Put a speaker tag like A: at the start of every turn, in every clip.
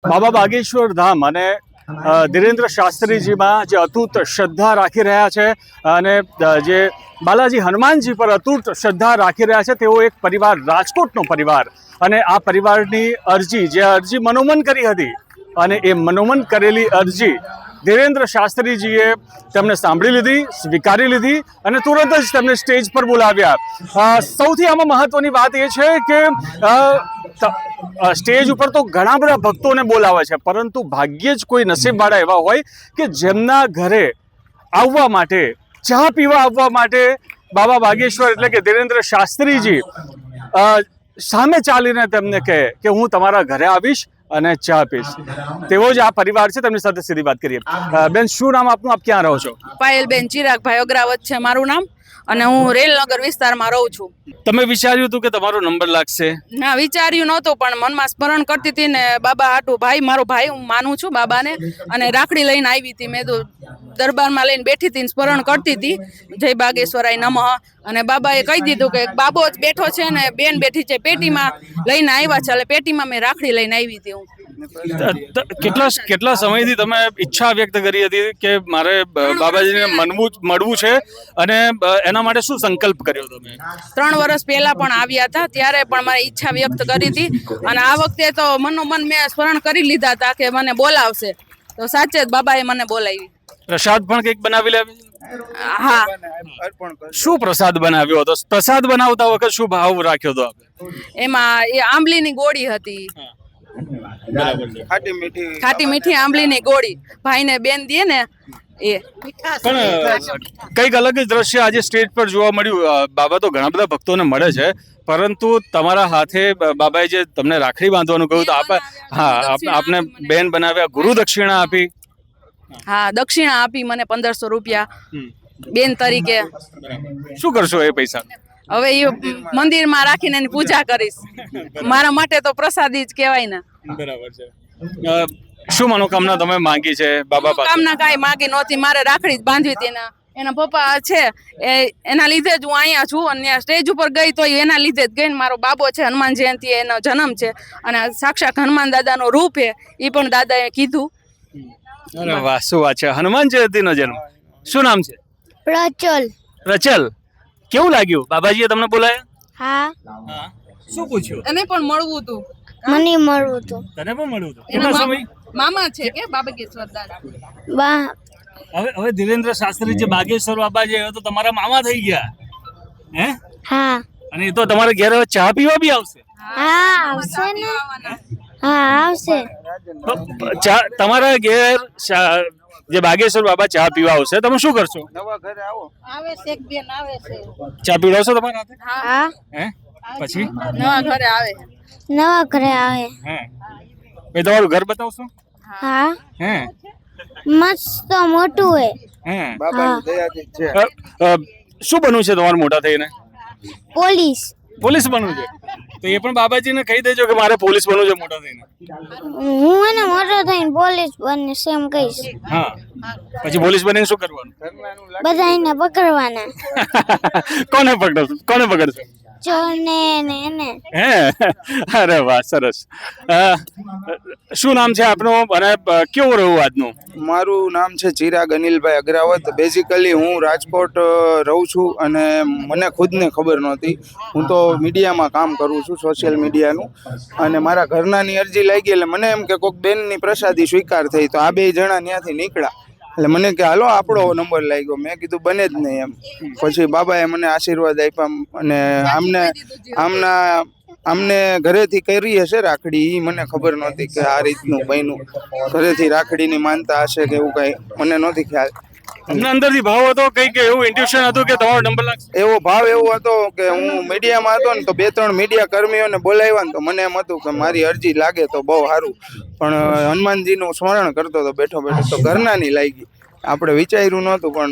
A: બાબા બાગેશ્વર ધામ અને ધીરેન્દ્ર શાસ્ત્રીજીમાં જે અતૂટ શ્રદ્ધા રાખી રહ્યા છે અને જે બાલાજી હનુમાનજી પર અતૂટ શ્રદ્ધા રાખી રહ્યા છે તેવો એક પરિવાર, રાજકોટનો પરિવાર, અને આ પરિવારની અરજી, જે અરજી મનોમન કરી હતી અને એ મનોમન કરેલી અરજી ધીરેન્દ્ર શાસ્ત્રીજીએ તેમને સાંભળી લીધી, સ્વીકારી લીધી અને તુરંત જ તેમને સ્ટેજ પર બોલાવ્યા। સૌથી આમાં મહત્વની વાત એ છે કે સ્ટેજ ઉપર તો ઘણા બધા ભક્તોને બોલાવે છે, પરંતુ ભાગ્યે જ કોઈ નસીબવાળા એવા હોય કે જેમના ઘરે આવવા માટે, ચા પીવા આવવા માટે બાબા બાગેશ્વર એટલે કે ધીરેન્દ્ર શાસ્ત્રીજી સામે ચાલીને તેમને કહે કે હું તમારા ઘરે આવીશ અને ચા પીશ। તેવો જ આ પરિવાર છે, તેમની સાથે સીધી વાત કરીએ। બેન, શું નામ આપનું? આપ ક્યાં રહો છો?
B: પાયલબેન ચિરાગભાઈ અગ્રાવત છે મારું નામ, અને હું રેલનગર વિસ્તારમાં રહું છું।
A: તમે વિચાર્યું હતું કે તમારો નંબર લાગશે?
B: ના, વિચાર્યું નહોતું, પણ મનમાં સ્મરણ કરતી હતી ને બાબા હાટુ, ભાઈ મારો ભાઈ, હું માનું છું બાબાને, અને રાખડી લઈને આવી હતી। મેં તો દરબારમાં લઈને બેઠી હતી, સ્મરણ કરતી હતી જય બાગેશ્વરાય નમઃ, અને બાબાએ કહી દીધું કે બાબો જ બેઠો છે ને બેન બેઠી છે, પેટીમાં લઈને આવ્યા છે, એટલે પેટીમાં મેં રાખડી લઈને આવી હતી હું।
A: કેટલા સમયથી તમે ઈચ્છા વ્યક્ત કરી હતી કે મારે બાબાજીને મળવું છે, અને એના માટે શું સંકલ્પ કર્યો તમે?
B: 3 વર્ષ પહેલા પણ આવ્યા હતા, ત્યારે પણ મારી ઈચ્છા વ્યક્ત કરી હતી, અને આ વખતે તો મનોમન મેં સ્મરણ કરી લીધા હતા કે મને બોલાવશે, તો સાચે જ બાબાએ મને બોલાવી।
A: પ્રસાદ પણ કંઈક બનાવી લાવી?
B: હા।
A: શું પ્રસાદ બનાવ્યો હતો? પ્રસાદ બનાવતા વખત શું ભાવ રાખ્યો હતો આપે?
B: એમાં એ આંબલીની ગોળી હતી, ખાટી મીઠી આંબલીની ગોળી, ભાઈને બેન દે ને એ।
A: પણ કંઈક અલગ જ દ્રશ્ય આજે સ્ટેજ પર જોવા મળ્યું। બાબા તો ઘણા બધા ભક્તોને મળે છે, પરંતુ તમારા હાથે બાબાએ જે તમને રાખડી બાંધવાનું કહ્યું તો આપને બેન બનાવ્યા, ગુરુ દક્ષિણા આપી?
B: હા, દક્ષિણા આપી મને 1500 રૂપિયા બેન તરીકે।
A: શું કરશો એ પૈસા?
B: હવે એ મંદિરમાં રાખીને એની પૂજા કરીશ, મારા માટે તો પ્રસાદી જ કહેવાય ને।
A: બરાબર છે। શું મનોકામના તમે માંગી છે બાબા પાસે?
B: કામના કાંઈ માંગી નહોતી, મારે રાખડી જ બાંધવી હતી ને એના પપ્પા છે એના લીધે જ હું અહીંયા છું, અને સ્ટેજ ઉપર ગઈ તો એના લીધે જ ગઈ ને। મારો બાબો છે, હનુમાન જયંતિ એનો જન્મ છે, અને સાક્ષાત હનુમાન દાદાનો રૂપ છે, એ પણ દાદાએ કીધું।
A: અરે વાહ, શું વાત છે! હનુમાન જયંતિનો જન્મ, શું નામ છે?
C: પ્રચલ।
A: પ્રચલ, કેવું લાગ્યું? બાબાજીએ તમને બોલાયા?
C: હા।
A: શું પૂછ્યું?
B: એને પણ મળવું હતું,
C: મને મળવું હતું।
A: તને પણ મળ્યું હતું? કેટલા સમય?
B: મામા છે કે બાબેશ્વર દાદા?
A: હવે ધીરેન્દ્ર શાસ્ત્રી જે બાગેશ્વર બાબા જે તો તમારા મામા થઈ ગયા હે?
C: હા।
A: અને એ તો તમારા ઘરે હવે ચા પીવા બી આવશે?
C: હા, આવશે ને। હા, આવશે।
A: તમારા ઘેર જે બાગેશ્વર બાબા ચા પીવા આવશે, તમે શું કરશો?
B: આવે છે, એક બેન આવે છે,
A: ચા પીવડાવશો તમારા હાથે?
C: હા।
A: હે? પછી
B: નવા ઘરે આવે,
C: નવા ઘરે આવે।
A: હે? એ તમારું ઘર બતાવશો?
C: હા।
A: હે?
C: મસ્ત મોટું હે।
A: હે?
C: હા।
A: શું બનવું છે તમારે મોટા થઈને?
C: પોલીસ।
A: પોલીસ બનવું છે? તો એ પણ બાબાજીને કહી દેજો કે મારે પોલીસ બનવું છે મોટા થઈને।
C: હું એને મોટો થઈને પોલીસ બનીશ એમ કહીશ।
A: હા, પછી પોલીસ બનીને શું કરવાનું?
C: બધાને પકડવાના।
A: કોને પકડશો?
C: ચોરને ને એને।
A: હે? અરે વાહ, સરસ। શું નામ છે આપનું અને કેવું રહ્યું આજનું?
D: મારું નામ છે ચિરાગ અનિલભાઈ અગ્રાવત। બેઝિકલી હું રાજકોટ રહું છું, અને મને ખુદને ખબર નહોતી। હું તો મીડિયામાં કામ કરું છું, સોશિયલ મીડિયાનું, અને મારા ઘરનાની અરજી લાગી એટલે મને એમ કે કોઈક બેનની પ્રસાદી સ્વીકાર થઈ, તો આ 2 જણા ત્યાંથી નીકળ્યા એટલે મને કે હાલો આપણો નંબર લાગ્યો। મેં કીધું બને જ નહીં એમ। પછી બાબાએ મને આશીર્વાદ આપ્યા, અને આમને ઘરેથી કરી હશે રાખડી, એ મને ખબર નહોતી કે આ રીતનું બન્યું। ઘરેથી રાખડીની માનતા હશે કે એવું કઈ મને નહોતી ખ્યાલ।
A: તમને અંદરથી ભાવ હતો, કંઈક એવું ઇન્ટ્યુશન હતું કે તમારો નંબર લાગશે?
D: એવો ભાવ એવો હતો કે હું મીડિયામાં હતો ને, તો 2-3 મીડિયા કર્મીઓને બોલાવ્યા ને, તો મને એમ હતું કે મારી અરજી લાગે તો બહુ સારું, પણ હનુમાનજીનું સ્મરણ કરતો હતો બેઠો બેઠો, તો ઘરના નહીં લાગી। આપણે વિચાર્યું નહોતું, પણ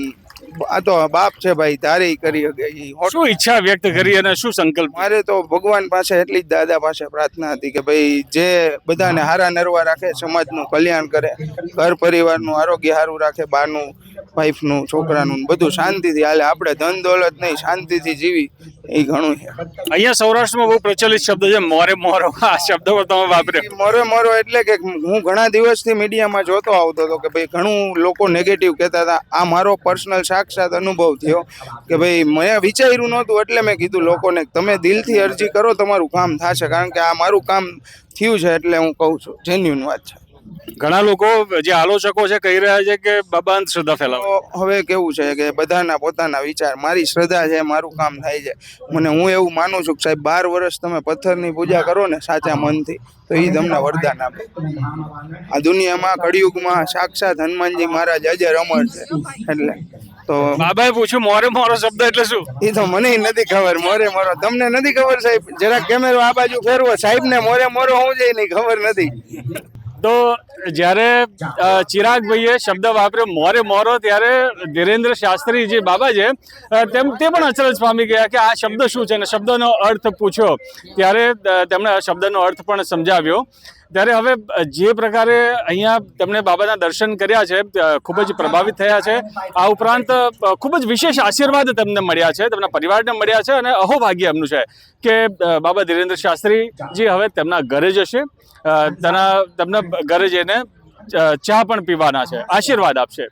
D: આ તો બાપ છે ભાઈ, તારે કરી શકે ઈ.
A: શું ઈચ્છા વ્યક્ત કરી અને શું સંકલ્પ?
D: મારે તો ભગવાન પાસે એટલી જ દાદા પાસે પ્રાર્થના હતી કે ભાઈ જે બધાને હારા નરવા રાખે, સમાજનું કલ્યાણ કરે, ઘર પરિવારનું આરોગ્ય સારું રાખે, બાનું વાઈફનું છોકરાનું બધું શાંતિથી હાલે. આપણે ધન દોલત નહીં, શાંતિથી જીવી એ ઘણું છે.
A: અહીંયા સૌરાષ્ટ્રમાં બહુ પ્રચલિત શબ્દ છે મોરે મોરો. આ શબ્દ પણ તમે વાપર્યો.
D: મોરે મોરો એટલે કે હું ઘણા દિવસથી મીડિયામાં જોતો આવતો હતો કે ભાઈ ઘણું લોકો નેગેટિવ કહેતા હતા. આ મારો પર્સનલ સાક્ષાત અનુભવ થયો કે ભાઈ મેં વિચાર્યું નહોતું, એટલે મેં કીધું લોકોને તમે દિલથી અરજી કરો, તમારું કામ થશે. કારણ કે આ મારું કામ થયું છે એટલે હું કહું છું, જેન્યુન વાત છે.
A: ઘણા લોકો જે આલોચકો છે કહી રહ્યા છે કે બાબા અંધશ્રદ્ધા ફેલાવો.
D: તો હવે કેવું છે કે બધાના પોતાના વિચાર, મારી શ્રદ્ધા છે, મારું કામ થાય છે. હું એવું માનું છું કે સાહેબ 12 વર્ષ તમે પથ્થરની પૂજા કરો ને સાચા મનથી તો એ તમને વરદાન આપે. આ દુનિયામાં કળિયુગમાં સાક્ષાત હનુમાનજી મહારાજ અજર અમર છે. એટલે તો
A: બાબાએ પૂછ્યું મોરે મોરો શબ્દ એટલે શું?
D: એ તો મને નથી ખબર. મોરે મોરો તમને નથી ખબર સાહેબ? જરાક કેમેરો આ બાજુ ફેરવો. સાહેબ ને મોરે મોરો હું જઈ નહીં ખબર નથી.
A: તો જ્યારે ચિરાગભાઈએ શબ્દ વાપર્યો મોરે મોરો, ત્યારે ધીરેન્દ્ર શાસ્ત્રી જે બાબા છે તે પણ અચરજ પામી ગયા કે આ શબ્દ શું છે, અને શબ્દનો અર્થ પૂછ્યો ત્યારે તેમણે આ શબ્દનો અર્થ પણ સમજાવ્યો. ત્યારે હવે જે પ્રકારે અહીંયા તેમણે બાબાના દર્શન કર્યા છે, ખૂબ જ પ્રભાવિત થયા છે. આ ઉપરાંત ખૂબ જ વિશેષ આશીર્વાદ તેમને મળ્યા છે, તેમના પરિવારને મળ્યા છે, અને અહોભાગ્ય એમનું છે કે બાબા ધીરેન્દ્ર શાસ્ત્રીજી હવે તેમના ઘરે જશે, તેમના ઘરે જઈને ચા પણ પીવાના છે, આશીર્વાદ આપશે.